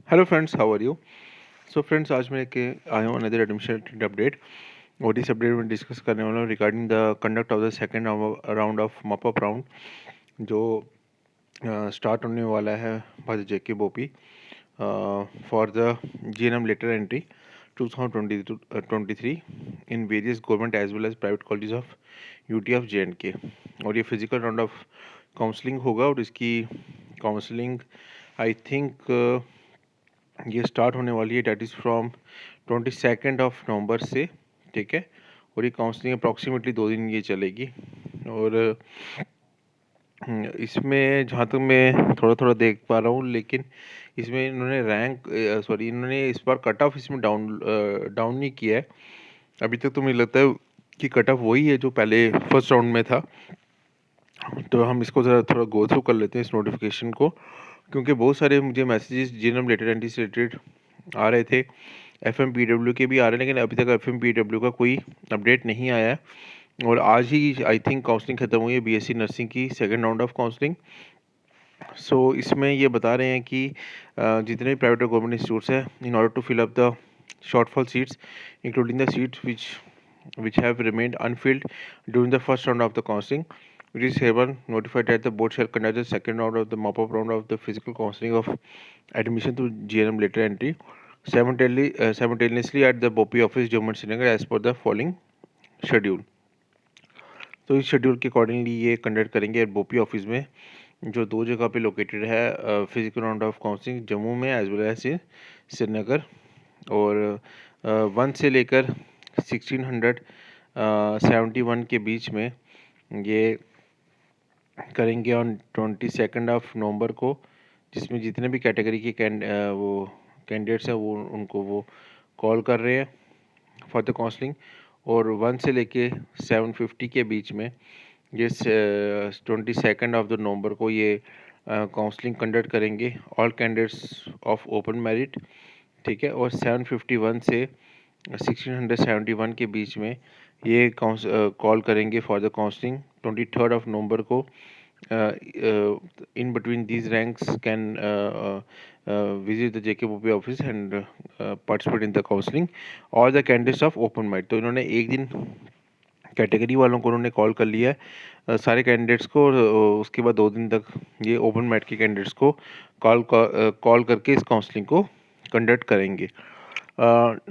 Hello friends, how are you? So friends, आज मैं के आया हूँ अनदर एडमिशन अपडेट। और इस अपडेट में डिस्कस करने वाला हूँ regarding the conduct of the second round of mop up round जो स्टार्ट होने वाला है by the JK BOPEE for the GNM lateral entry 2023 in various government as well as private college of UT of J. और ये physical round of counselling होगा और इसकी counselling I think ये स्टार्ट होने वाली है, डैट इज़ फ्रॉम 22 नवंबर से। ठीक है। और ये काउंसलिंग अप्रॉक्सीमेटली 2 दिन ये चलेगी। और इसमें जहाँ तक मैं थोड़ा थोड़ा देख पा रहा हूँ, लेकिन इसमें इन्होंने इन्होंने इस बार कट ऑफ इसमें डाउन नहीं किया है। अभी तक तो मुझे लगता है कि कट ऑफ वही है जो पहले फर्स्ट राउंड में था। तो हम इसको ज़रा थोड़ा गो थ्रू कर लेते हैं इस नोटिफिकेशन को, क्योंकि बहुत सारे मुझे मैसेजेस जिनम रिलेटेड एंटी से रिलेटेड आ रहे थे। एफएमपीडब्ल्यू के भी आ रहे हैं, लेकिन अभी तक एफएमपीडब्ल्यू का कोई अपडेट नहीं आया है। और आज ही आई थिंक काउंसलिंग ख़त्म हुई है बीएससी नर्सिंग की सेकंड राउंड ऑफ काउंसलिंग। सो इसमें ये बता रहे हैं कि जितने भी प्राइवेट और गवर्नमेंट इंस्टीट्यूट्स हैं, in order to fill up the shortfall seats including the seats which have remained unfilled during the first round of the counseling. It is hereby notified that the board shall conduct the second round of the mop-up round of the physical counseling of admission to GNM later entry simultaneously at the BOPI office, Jammu and Srinagar, as per the following schedule. तो इस schedule के accordingly ये conduct करेंगे बोपी office में, जो 2 जगह पे located है, physical round of counselling Jammu में एज वेल एज श्रीनगर। और 1 से लेकर 1671 के बीच में ये करेंगे ऑन 22 नवंबर को, जिसमें जितने भी कैटेगरी के वो कैंडिडेट्स हैं वो उनको वो कॉल कर रहे हैं फॉर द काउंसलिंग। और 1 से लेके 750 के बीच में ये 22 ऑफ द नवंबर को ये काउंसलिंग कंडक्ट करेंगे all candidates of open merit. ठीक है। और 751 से 1671 के बीच में ये कॉल करेंगे फॉर द काउंसलिंग 23 नवंबर को। In between these ranks can visit the JKPOP office and participate in the counseling or the candidates of open merit। तो इन्होंने एक दिन कैटेगरी वालों को उन्होंने कॉल कर लिया है, सारे कैंडिडेट्स को। और उसके बाद 2 दिन तक ये ओपन मेरिट के कैंडिडेट्स को कॉल करके इस काउंसलिंग को कंडक्ट करेंगे।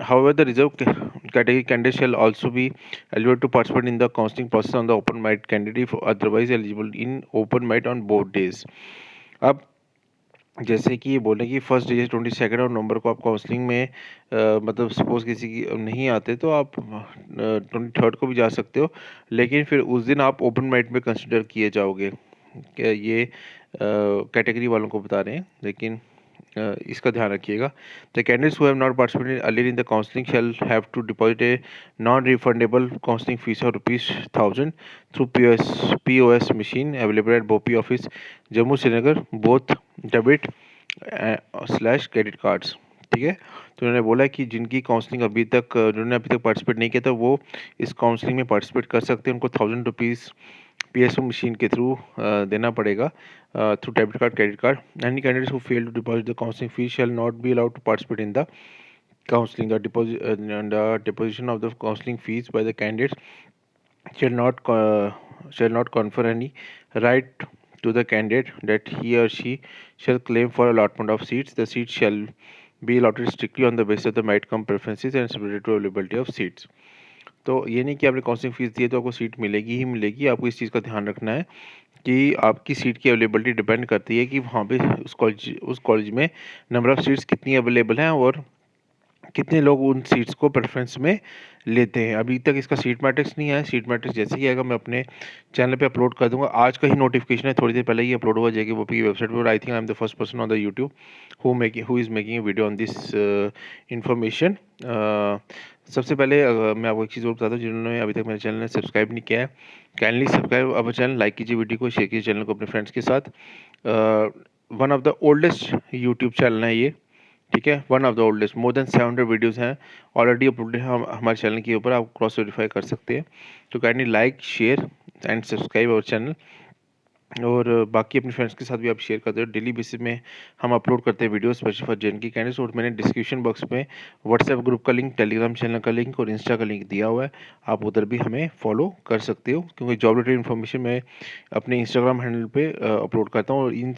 However, the reserve category candidate shall also be eligible to participate in the counseling process on the open merit candidate if otherwise eligible in open merit on both days। अब जैसे कि ये बोले कि first day 22 नवंबर को आप counselling में मतलब सपोज किसी की नहीं आते तो आप 23 को भी जा सकते हो, लेकिन फिर उस दिन आप ओपन मेरिट में कंसिडर किए जाओगे। क्या ये कैटेगरी वालों को बता रहे हैं, लेकिन इसका ध्यान रखिएगा। The candidates who have not participated earlier in the counselling shall have to deposit a non refundable counselling fee ऑफ ₹1000 through POS machine available at BOPEE office Jammu Srinagar both debit slash credit cards. ठीक है। तो उन्होंने बोला कि जिनकी काउंसलिंग जिन्होंने अभी तक पार्टिसिपेट नहीं किया था वो इस काउंसलिंग में पार्टिसिपेट कर सकते हैं। उनको ₹1000 PSO मशीन के थ्रू देना पड़ेगा through debit card credit card. Any candidates who fail to deposit the counselling fee shall not be allowed to participate in the counseling। The deposition of the counseling fees by the candidates shall not confer any right to the candidate that he or she shall claim for allotment of seats. The seats shall be allotted strictly on the basis of the merit cum preferences and subject to availability of seats। तो ये नहीं कि आपने counselling fees दी है तो आपको seat मिलेगी ही मिलेगी। आपको इस चीज़ का ध्यान रखना है कि आपकी सीट की अवेलेबिलिटी डिपेंड करती है कि वहाँ पे उस कॉलेज में नंबर ऑफ़ सीट्स कितनी अवेलेबल हैं और कितने लोग उन सीट्स को प्रेफरेंस में लेते हैं। अभी तक इसका सीट मैट्रिक्स नहीं है। सीट मैट्रिक्स जैसे ही आएगा मैं अपने चैनल पे अपलोड कर दूंगा। आज का ही नोटिफिकेशन है, थोड़ी देर पहले ही अपलोड हुआ जाएगी वो की वेबसाइट पर। I think I am the first person on the YouTube who is making a video on this information. सबसे पहले मैं आपको एक चीज़ और बता दूँ, जिन्होंने अभी तक मेरे चैनल ने सब्सक्राइब नहीं किया है, kindly subscribe our channel, like कीजिए वीडियो को, शेयर कीजिए चैनल को अपने फ्रेंड्स के साथ। One of the oldest YouTube channel है ये। ठीक है। One of the oldest, more than 700 videos हैं ऑलरेडी अपलोडेड हम हमारे चैनल के ऊपर, आप क्रॉस वेरीफाई कर सकते हैं। तो kindly like share and subscribe our channel. और बाकी अपने फ्रेंड्स के साथ भी आप शेयर करते हो। डेली बेसिस में हम अपलोड करते हैं video special for JNK candidates. और मैंने डिस्क्रिप्शन बॉक्स में व्हाट्सएप ग्रुप का लिंक, टेलीग्राम चैनल का लिंक और इंस्टा का लिंक दिया हुआ है, आप उधर भी हमें फॉलो कर सकते हो, क्योंकि जॉब रिलेटेड इन्फॉर्मेशन मैं अपने इंस्टाग्राम हैंडल पे अपलोड करता हूँ। और इन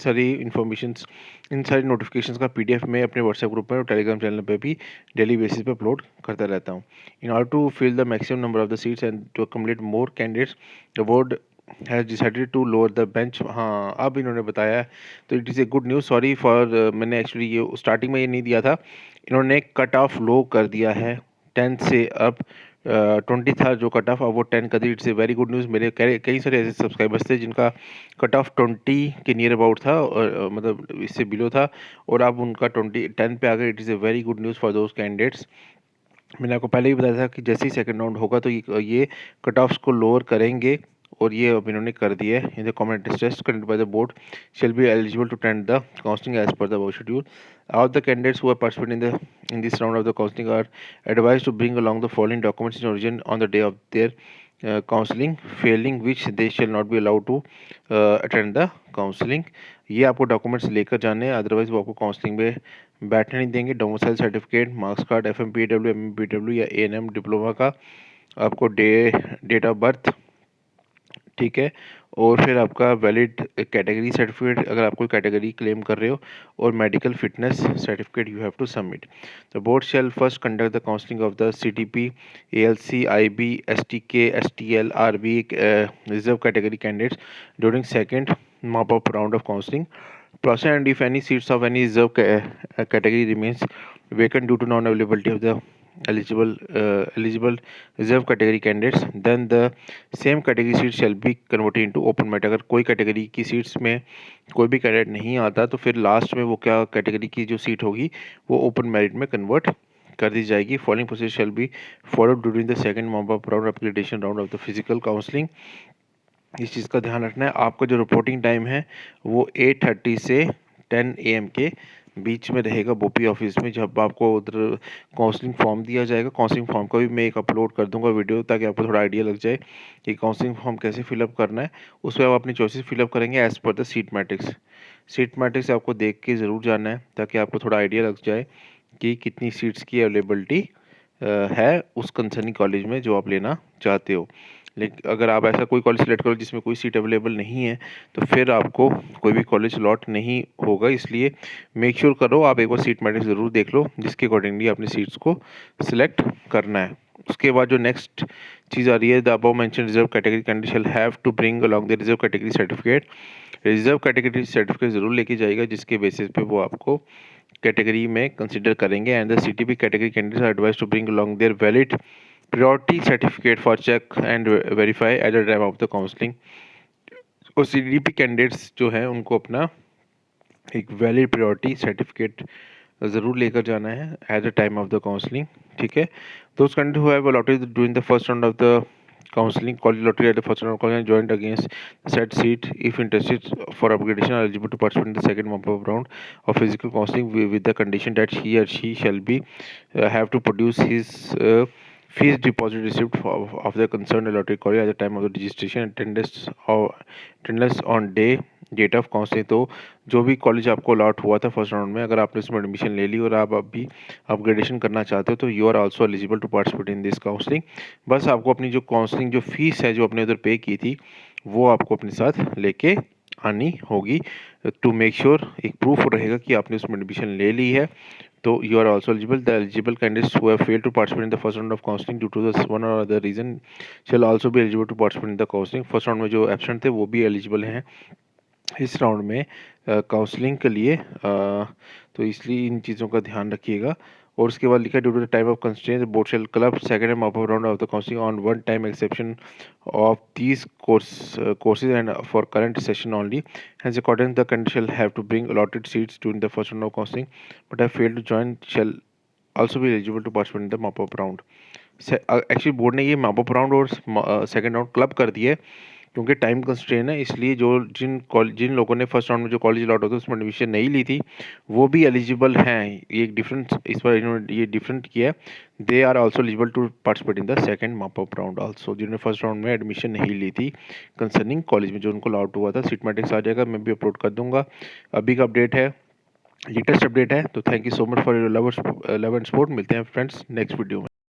सारी नोटिफिकेशंस का पीडीएफ मैं अपने व्हाट्सएप ग्रुप में और टेलीग्राम चैनल पे भी डेली बेसिस पे अपलोड करता रहता हूँ। In order to fill the maximum number of the seats and to accommodate more candidates, the board has decided to lower the bench. हाँ, अब इन्होंने बताया है, तो it is a good news. Sorry for मैंने एक्चुअली ये starting में ये नहीं दिया था। इन्होंने कट ऑफ लो कर दिया है 10 से। अब 20 था जो कट ऑफ, अब वो 10 कर दी। It's a very good news. मेरे कई सारे ऐसे सब्सक्राइबर्स थे जिनका कट ऑफ 20 के नियर अबाउट था, और मतलब इससे बिलो था, और अब उनका 10 पे आ गया। It is A very good news for those candidates. मैंने आपको पहले ही बताया था कि जैसे ही सेकंड राउंड होगा तो ये कट ऑफ्स को लोअर करेंगे, और ये अब इन्होंने कर दिया है। In the comment test conducted by the board shall be eligible to attend the counselling as per the work schedule. All the candidates who are participating in this round of the counseling are advised to bring along the following documents in origin on the day of their counseling, failing which they shall not be allowed to attend the counseling। ये आपको documents लेकर जाने हैं, otherwise वो आपको counselling में बैठने नहीं देंगे। डोमिसाइल सर्टिफिकेट, मार्क्स कार्ड, एफएमपीडब्ल्यू, एमएमपीडब्ल्यू या एएनएम डिप्लोमा का, आपको डेट ऑफ बर्थ, ठीक है, और फिर आपका वैलिड कैटेगरी सर्टिफिकेट अगर आप कोई कैटेगरी क्लेम कर रहे हो, और medical fitness certificate you have to submit. The board shall first conduct the counselling of the CTP, ALC, IB, STK, STL, RB reserve category candidates during second mop up round of counselling process, and if any seats of any reserve category remains vacant due to non-availability of the eligible reserve category candidates, then the same category seats shall be converted into open merit। अगर कोई category की seats में कोई भी candidate नहीं आता तो फिर लास्ट में वो क्या कैटेगरी की जो सीट होगी वो ओपन मेरिट में कन्वर्ट कर दी जाएगी। Following process shall be followed during the second mop up round application round of the physical counselling. इस चीज़ का ध्यान रखना है। आपका जो रिपोर्टिंग टाइम है वो 8:30 से 10 AM के बीच में रहेगा बोपी ऑफिस में, जब आपको उधर काउंसलिंग फॉर्म दिया जाएगा। काउंसलिंग फॉर्म का भी मैं एक अपलोड कर दूंगा वीडियो, ताकि आपको थोड़ा आइडिया लग जाए कि काउंसलिंग फॉर्म कैसे फिलअप करना है। उसमें आप अपनी चॉइसेस फिलअप करेंगे as per the seat matrix. Seat matrix आपको देख के ज़रूर जाना है, ताकि आपको थोड़ा आइडिया लग जाए कि कितनी सीट्स की अवेलेबिलिटी है उस कंसर्निंग कॉलेज में जो आप लेना चाहते हो। लेकिन अगर आप ऐसा कोई कॉलेज सेलेक्ट करो जिसमें कोई सीट अवेलेबल नहीं है, तो फिर आपको कोई भी कॉलेज अलॉट नहीं होगा। इसलिए मेक श्योर करो आप एक बार सीट मैट्रिक्स ज़रूर देख लो, जिसके अकॉर्डिंगली अपनी सीट्स को सिलेक्ट करना है। उसके बाद जो नेक्स्ट चीज़ आ रही है, the above mention reserve category candidate shall have to bring along the reserve category certificate. Reserve category certificate ज़रूर लेके जाएगा, जिसके बेसिस पे वो आपको कैटेगरी में कंसिडर करेंगे। And the CTP category candidates are advised to bring along their valid priority certificate for check and verify at the time of the counseling। और सीडीपी कैंडिडेट्स जो हैं उनको अपना एक वैलिड प्रायोरिटी सर्टिफिकेट ज़रूर लेकर जाना है at the time of the counselling, ठीक है। Those candidate who have allotted during the first round of the counseling college lottery at the first round of college and joined against said seat, if interested for upgradation, are eligible to participate in the second mop-up round of physical counseling with the condition that he or she shall be have to produce his fees deposit receipt of the concerned lottery college at the time of the registration, attendance on date of counselling. तो जो भी college आपको allot हुआ था first round में, अगर आपने उसमें एडमिशन ले ली और आप अभी अपग्रेडेशन करना चाहते हो, तो you are also eligible to participate in this counselling. बस आपको अपनी जो काउंसलिंग जो फीस है जो आपने उधर पे की थी, वो आपको अपने साथ लेके आनी होगी, टू मेक श्योर एक प्रूफ रहेगा कि आपने उसमें एडमिशन ले ली है। तो you are also eligible. The eligible candidates who have failed to participate in the first round of counselling due to the one or other reason shall also be eligible to participate in the counselling. First round में जो absent थे वो भी eligible हैं इस round में counselling के लिए। तो इसलिए इन चीज़ों का ध्यान रखिएगा। और उसके बाद लिखा है, due to the type of constraint board shall club second and mop round of the counselling on one time exception of these courses and for current session only। Hence according the candidate shall have to bring allotted seats during the first round of counseling but have failed to join shall also be eligible to participate in the mop up round। Actually board ने ये mop up round और second round club कर दिए, क्योंकि time constrain है, इसलिए जिन लोगों ने फर्स्ट राउंड में जो कॉलेज अलॉट होता है उसमें एडमिशन नहीं ली थी, वो भी एलिजिबल हैं। ये एक डिफरेंस इस बार इन्होंने ये डिफरेंट किया है। They are also eligible to participate in the second mop up round also, जिन्होंने फर्स्ट राउंड में एडमिशन नहीं ली थी कंसर्निंग कॉलेज में जो उनको अलॉट हुआ था। सीटमैटिक्स आ जाएगा, मैं भी अपलोड कर दूंगा। अभी का अपडेट है, लेटेस्ट अपडेट है। तो thank you so much for your love and support. मिलते हैं फ्रेंड्स नेक्स्ट वीडियो में।